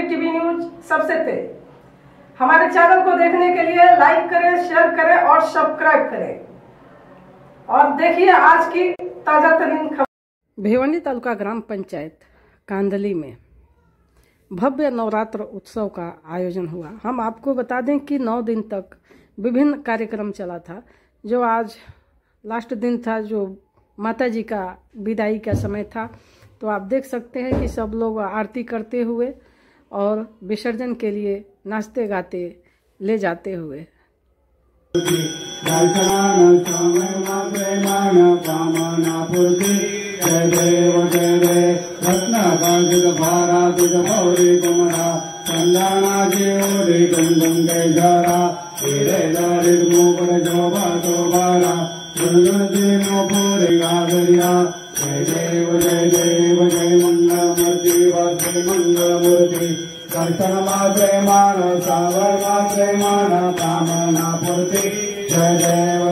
TV news सबसे तेज। हमारे चैनल को देखने के लिए लाइक करें, शेयर करें और सब्सक्राइब करें और देखिए आज की ताजा तरीन खबर। भिवंडी तालुका ग्राम पंचायत कांदली में भव्य नवरात्र उत्सव का आयोजन हुआ। हम आपको बता दें कि 9 दिन तक विभिन्न कार्यक्रम चला था। जो आज लास्ट दिन था, जो माता जी का विदाई का समय था, तो आप देख सकते हैं कि सब लोग आरती करते हुए और विसर्जन के लिए नाचते गाते ले जाते हुए। जय देव रत्नाकांचित भारातित भौरी कुमरा चंदना जीवरी कुंदम कैसारा हीरे लालित मुकुट शोभा शोभारा सुंदर पूरी गागरिया। जय देव जय मंगलमूर्ति वस्त्र मंगलमूर्ति दर्शन मात्रे मान सावर मात्रे मान कामना पूर्ति। जय देव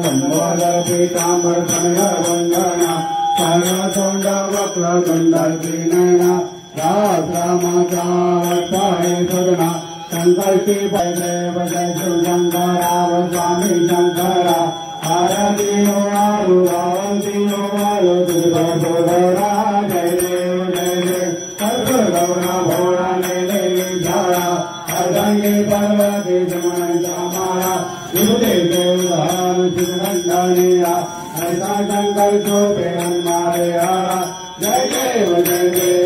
लंबोदर पीतांबर कनगर वंदना सर्वतोंड वक्र गंडकी नयना रामाचारपाय सदना संकल्पी जय देव जय शंकरा स्वामी शंकरा आरती आरु आरती दुर्गा जय देव सर्वगौरा भोरा ने झारा अर्धंगी पर्वती जमन जामारा युधे देवधान शिवनंदनिया ऐसा शंकर शोभे हमारे हारा। जय देव जय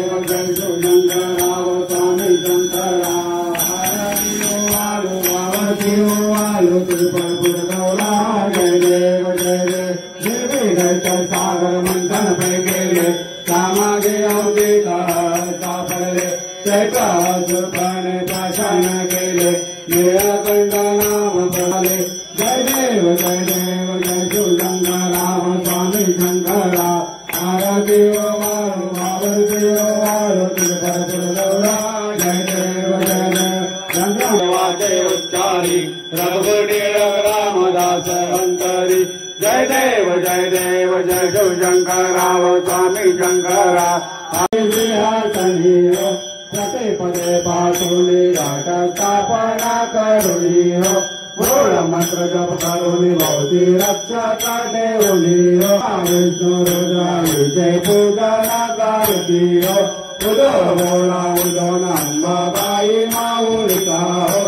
शंकरा स्वामी शंकरा आरती त्रिपुर गौरा। जय देव जय सागर मंथन पे गेले कामागे अवधि का पड़े चैकासुपन पाषाण गेले नीलकंठ नाम पड़े। जय देव जय शंकरा स्वामी शंकरा आरती त्रिपुर गौरा। जय देव उच्चारी रघुपति रामदास अंतरी। जय देव जय शंकरा स्वामी शंकरा सिंहासनी हो सते पदे पातुनी राट स्थापना करुणी हो मूल मंत्र जप करुणी भवती रक्षा देवनी हो विष्णु रुद्र जय पूजना करती हो उदो बोला उदो नंबाई माउलिका हो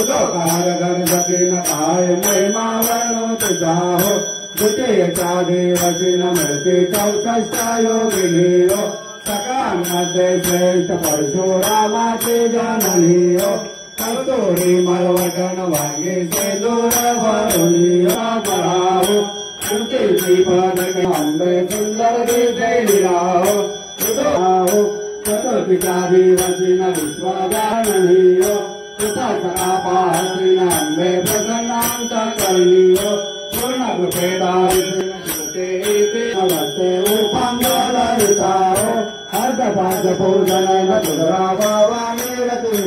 उदो कारगर जपिन काय महिमा वर्णुता हो द्वितीय चादे वचन मृति चौष्ट योगिनी हो सकामध्ये श्रेष्ठ परशुरामाचे जननी हो कस्तूरी मलवटन वागे से दूर भरुनी हो श्रुति पदक अम्बे सुंदर लीला हो चतुर्पितादी वचन विश्वजाननी हो सुखपाहसीन अम्बे प्रसन्नांत करनी हो पूर्ण नमस्ते उपांगलता हो अर्धपाद पूजन तुदरा भवानी रति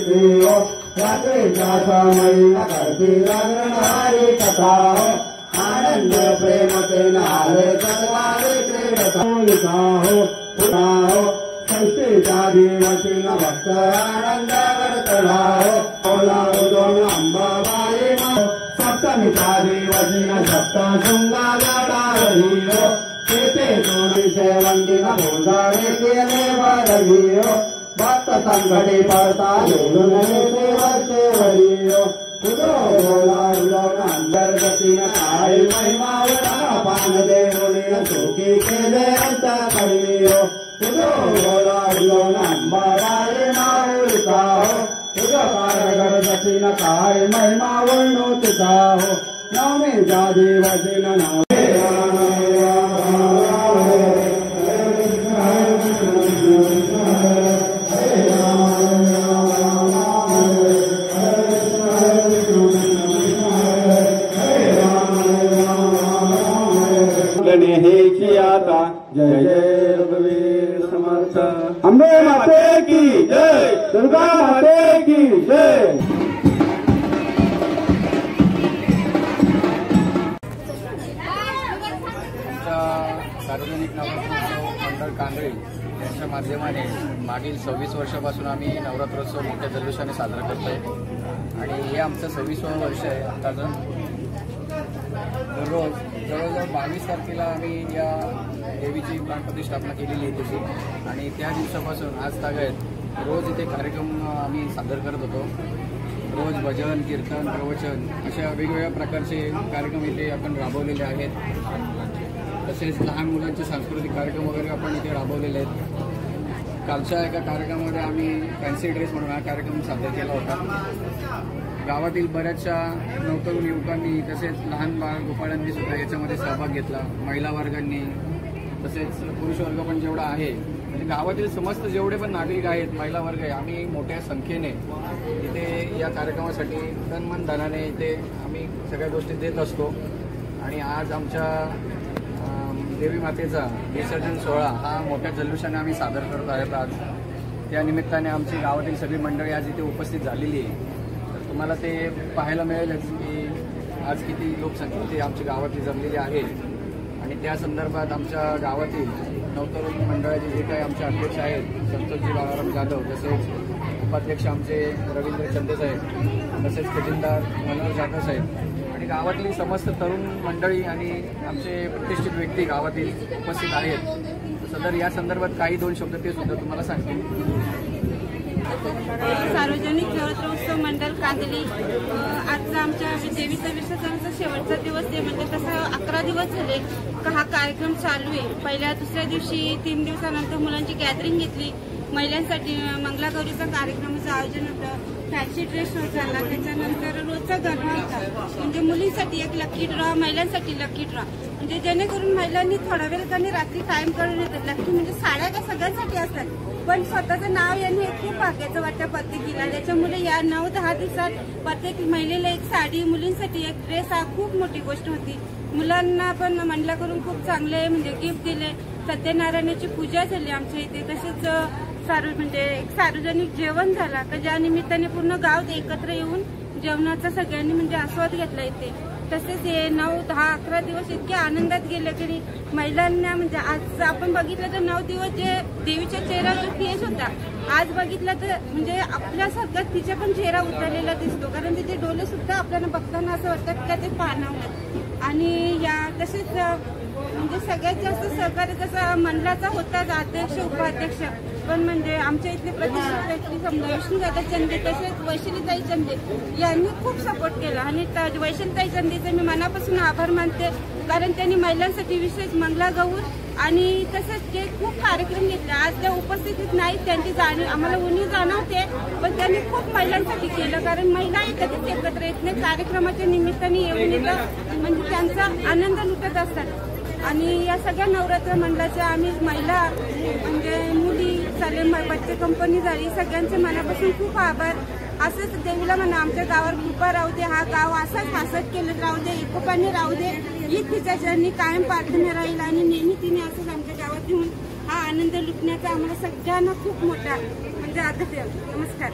हो रात्रि चामयी करती रगनारी कथा हो आनंद प्रेम के नारे कटवारे क्रीडता हो षष्ठी जादी वचन भक्त आनंद करतला हो अम्बाबाई सप्तमी जादी वचन सप्त शुंगा लड़ाई हो केते सोनी सेवंती भोजारे केले वरही हो भक्त संकटे पड़ता सेवरी हो उदो बोला अंदर गति न काय महिमा पान देवनी न सुखी खेले अंत करी हो उदो बोला अंबाराय माउलिका हो उदो कारगर गति न काय महिमा वर्णोतिका हो नवमी जादी वचन नवमी जय जय रघुवीर समर्थ अम्बे माते की जय दुर्गा माते की जय। सार्वजनिक नवरात्र मंडळ कांदळी यांच्या माध्यमाने मागील 26 वर्षापासून आम्ही नवरात्रोत्सव मोठ्या जल्लोषाने साजरा करतोय आणि हे आमचं 26वं वर्ष आहे. आता दररोज जवळजवळ 22 तारखेला आम्ही या देवीची प्राणप्रतिष्ठापना केलेली आहे त्याची आणि त्या दिवसापासून आज तागत रोज इथे कार्यक्रम आम्ही सादर करत होतो. रोज भजन, कीर्तन, प्रवचन अशा वेगवेगळ्या प्रकारचे कार्यक्रम इथे आपण राबवलेले आहेत. तसेच लहान मुलांचे सांस्कृतिक कार्यक्रम वगैरे आपण इथे राबवलेले आहेत. कालच्या एका कार्यक्रमामध्ये आम्ही फॅन्सी ड्रेस म्हणून हा कार्यक्रम सादर केला होता. गावातील बऱ्याचशा नवतरुण युवकांनी तसेच लहान गोपाळांनी सुद्धा याच्यामध्ये सहभाग घेतला. महिला वर्गांनी तसेच पुरुष वर्ग पण जेवढा आहे म्हणजे गावातील समस्त जेवढे पण नागरिक आहेत, महिला वर्ग आहे, आम्ही मोठ्या संख्येने इथे या कार्यक्रमासाठी तन धनाने इथे आम्ही सगळ्या गोष्टी देत असतो. आणि आज आमच्या देवी मातेचा विसर्जन सोहळा हा मोठ्या जल्लोषाने आम्ही सादर करत आहोत. आज त्या निमित्ताने आमची गावातील सगळी मंडळी आज इथे उपस्थित झालेली आहे. तर तुम्हाला ते पाहायला मिळेलच की आज किती लोकसंख्या इथे आमच्या गावातली जमलेली आहे. आणि त्या संदर्भात आमच्या गावातील नवतरुण मंडळाचे जे काही आमचे अध्यक्ष आहेत, संतोषजी बाळाराम जाधव, तसेच उपाध्यक्ष आमचे रवींद्र चंदेसाहेब, तसेच खजिनदार मनोहर जाधव साहेब आणि गावातली समस्त तरुण मंडळी आणि आमचे प्रतिष्ठित व्यक्ती गावातील उपस्थित आहेत. सदर या संदर्भात काही 2 शब्द ते सुद्धा तुम्हाला सांगतील. सार्वजनिक नवरात्रोत्सव मंडळ कांदळी आजचा आमच्या देवीचा विसर्जनाचा शेवटचा दिवस आहे. म्हणजे तसं 11 दिवस झाले हा कार्यक्रम चालू आहे. पहिल्या दुसऱ्या दिवशी 3 दिवसानंतर मुलांची गॅदरिंग घेतली. महिलांसाठी मंगलागौरीचा कार्यक्रमाचं आयोजन होतं. फॅन्सी ड्रेस शो झाला. त्याच्यानंतर रोजचा गरबा होता. म्हणजे मुलींसाठी एक लकी ड्रॉ, महिलांसाठी लकी ड्रॉ, म्हणजे जेणेकरून महिलांनी थोडा वेळ त्यांनी रात्री कायम करून येतात. लकी म्हणजे साड्या का सगळ्यांसाठी असतात, पण स्वतःचं नाव यांनी खूप भाग्याचं वाटतं प्रत्येकीला. त्याच्यामुळे या 9-10 दिवसात प्रत्येक महिलेला एक साडी, मुलींसाठी एक ड्रेस हा खूप मोठी गोष्ट होती. मुलांना पण मंडला करून खूप चांगले म्हणजे गिफ्ट दिले. सत्यनारायणाची पूजा झाली आमच्या इथे. तसेच म्हणजे एक सार्वजनिक जेवण झाला तर ज्या निमित्ताने पूर्ण गाव एकत्र येऊन जेवणाचा सगळ्यांनी म्हणजे आस्वाद घेतला इथे. तसेच हे 9, 10, 11 दिवस इतके आनंदात गेले की महिलांना म्हणजे आज आपण बघितलं तर 9 दिवस जे देवीच्या चेहरा जो फेस होता, आज बघितलं तर म्हणजे आपल्यासारखं तिचा पण चेहरा उतरलेला दिसतो. कारण तिचे डोळे सुद्धा आपल्याला बघताना असं वाटतं का ते पाणावतात. आणि या तसेच म्हणजे सगळ्यात जास्त सहकार्य तसा मंडळाचा होताच, अध्यक्ष उपाध्यक्ष, पण म्हणजे आमच्या इथले प्रतिष्ठित व्यक्ती समजा विष्णुदादा चंदे तसेच वैशालीताई चंदे यांनी खूप सपोर्ट केला. आणि वैशालीताई चंदेचे मी मनापासून आभार मानते. कारण त्यांनी महिलांसाठी विशेष मंगलागौर आणि तसेच जे खूप कार्यक्रम घेतले. आज त्या उपस्थितीत नाहीत, त्यांची जाणीव आम्हाला उणीव जाणवते, पण त्यांनी खूप महिलांसाठी केलं. कारण महिला कधीच एकत्र येत नाही, कार्यक्रमाच्या निमित्ताने येऊन येतं म्हणजे त्यांचा आनंद लुटत असतात. आणि या सगळ्या नवरात्र मंडळाच्या आम्ही महिला म्हणजे मुली चाले बच्चे कंपनी झाली, सगळ्यांचे मनापासून खूप आभार. असंच देवीला म्हणा आमच्या गावावर कृपा राहू दे, हा गाव असाच हसत केलं राहू दे, एकोपाने राहू दे, ही तिच्या चरणी कायम प्रार्थना राहील. आणि नेहमी तिने असंच आमच्या गावात येऊन हा आनंद लुटण्याचा आम्हाला सगळ्यांना खूप मोठा म्हणजे आदर. नमस्कार.